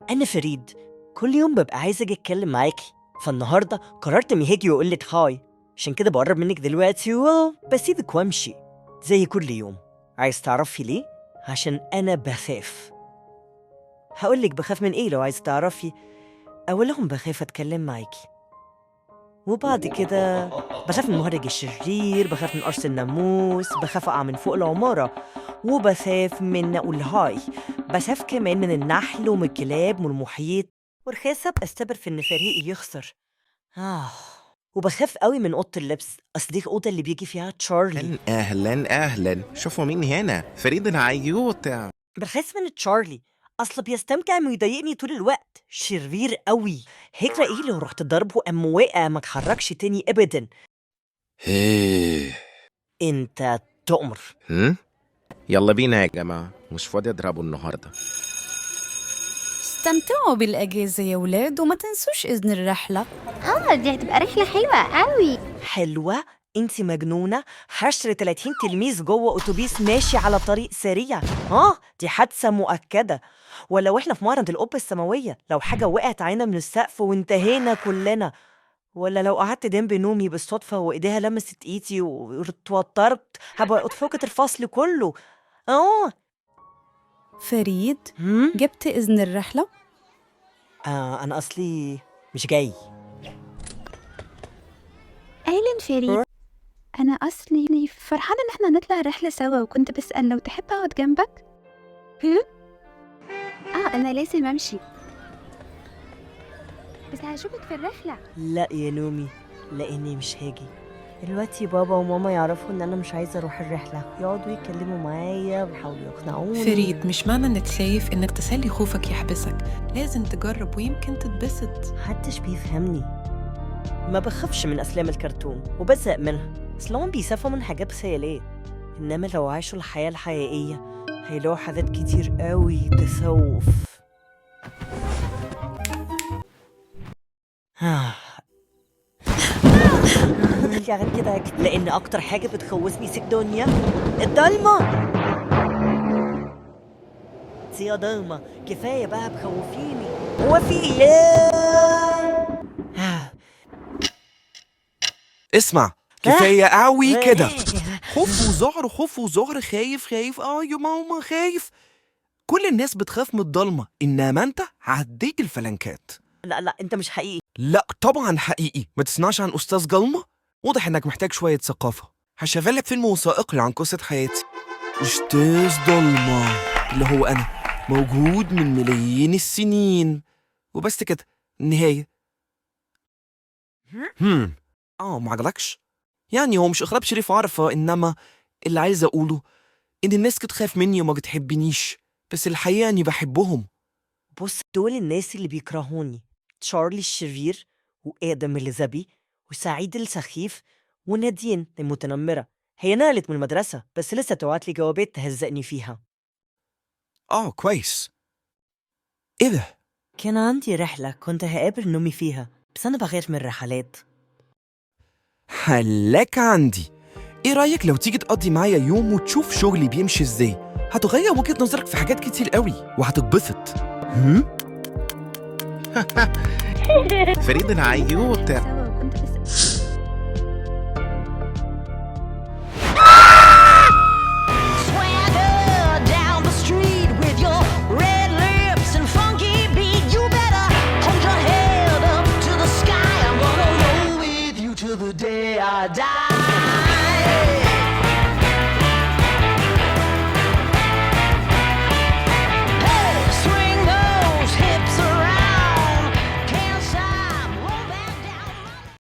أنا فريد. كل يوم ببقى عايز أجي أتكلم معاكي، فالنهاردة قررت إني هاجي وأقولك هاي. عشان كده بقرب منك دلوقتي وبسيبك وأمشي زي كل يوم. عايز تعرفي ليه؟ عشان أنا بخاف. هقولك بخاف من إيه لو عايز تعرفي. أولهم بخاف أتكلم معاكي، وبعد كده بخاف من المهرج الشرير، بخاف من قرص الناموس، بخاف أقع من فوق العمارة، وبخاف من أقول هاي. بخاف كمان من النحل ومن الكلاب ومن المحيط، ورخاصة أستبر في إن فريقي يخسر. آه. وبخاف قوي من أوضة اللبس، أصل دي الأوضة اللي بيجي فيها تشارلي. أهلا شوفوا مين هنا، فريد العيوط. بخاف من تشارلي، أصل بيستمتع إنه يضايقني طول الوقت، شرير قوي. هيك إيه لو رحت ضربه أم واقع ما اتحركش تاني أبدا. أنت تؤمر. يلا بينا يا جماعة، مش فاضي أضربه النهاردة. استمتعوا بالأجازة يا ولاد وما تنسوش إذن الرحلة. دي هتبقى رحلة حلوة قوي. حلوة؟ انتي مجنونة؟ حشر 30 تلميذ جوه أتوبيس ماشي على طريق سريع؟ دي حادثة مؤكدة. ولو احنا في معرض القبة السماوية، لو حاجة وقعت علينا من السقف وانتهينا كلنا. ولا لو قعدت جنب نومي بالصدفة وإيديها لمست إيدي واتوترت، هبقى أضفوكة الفصل كله. فريد، هم؟ جبت إذن الرحلة؟ أنا أصلي مش جاي. أهلا فريد، أنا أصلي فرحانة إن احنا نطلع رحلة سوا، وكنت بسأل لو تحب أقعد جنبك؟ أنا لازم أمشي، بس هشوفك في الرحلة. لا يا نومي، لاني مش هاجي. دلوقتي بابا وماما يعرفوا ان انا مش عايزه اروح الرحله، يقعدوا يتكلموا معايا ويحاولوا يقنعوني. فريد، مش معنى انك خايف انك تسلي خوفك يحبسك، لازم تجرب ويمكن تتبسط. محدش بيفهمني. ما بخافش من افلام الكرتون وبزهق منها، اصلهم بيسافوا من حاجات خياليه. انما لو عاشوا الحياه الحقيقيه هيلاقوا حاجات كتير قوي تخوف. يعني كده لان اكتر حاجه بتخوفني في الدنيا الضلمه. يا ضلمه كفايه بقى بخوفيني. هو في ايه؟ اسمع، كفاية قوي كده. خوف وزهر خايف يا ماما خايف. كل الناس بتخاف من الضلمة، إنما أنت عديت الفلنكات. لا انت مش حقيقي. لا طبعا حقيقي. ما تسمعش عن أستاذ ضلمة؟ واضح إنك محتاج شوية ثقافة. هشغلك فيلم وثائقي عن قصة حياتي. أستاذ ضلمة اللي هو أنا، موجود من ملايين السنين. وبس كده، النهاية. ما عجبكش؟ يعني هو مش إخراب شريف عرفة، إنما اللي عايز أقوله إن الناس بتخاف مني وما بتحبنيش، بس الحقيقة إني بحبهم. بص، دول الناس اللي بيكرهوني: تشارلي الشرير، وآدم الغبي، وسعيد السخيف، ونادين المتنمرة. هي نقلت من المدرسة بس لسه توعت لي جوابات تهزقني فيها. كويس. إيه ده؟ كان عندي رحلة كنت هقابل نومي فيها، بس أنا بخاف من الرحلات. حلاك عندي. إيه رأيك لو تيجي تقضي معايا يوم وتشوف شغلي بيمشي إزاي؟ هتغير وجهة نظرك في حاجات كتير قوي وهتتبسط. فريد العيوط. سوا، وكنت بسأل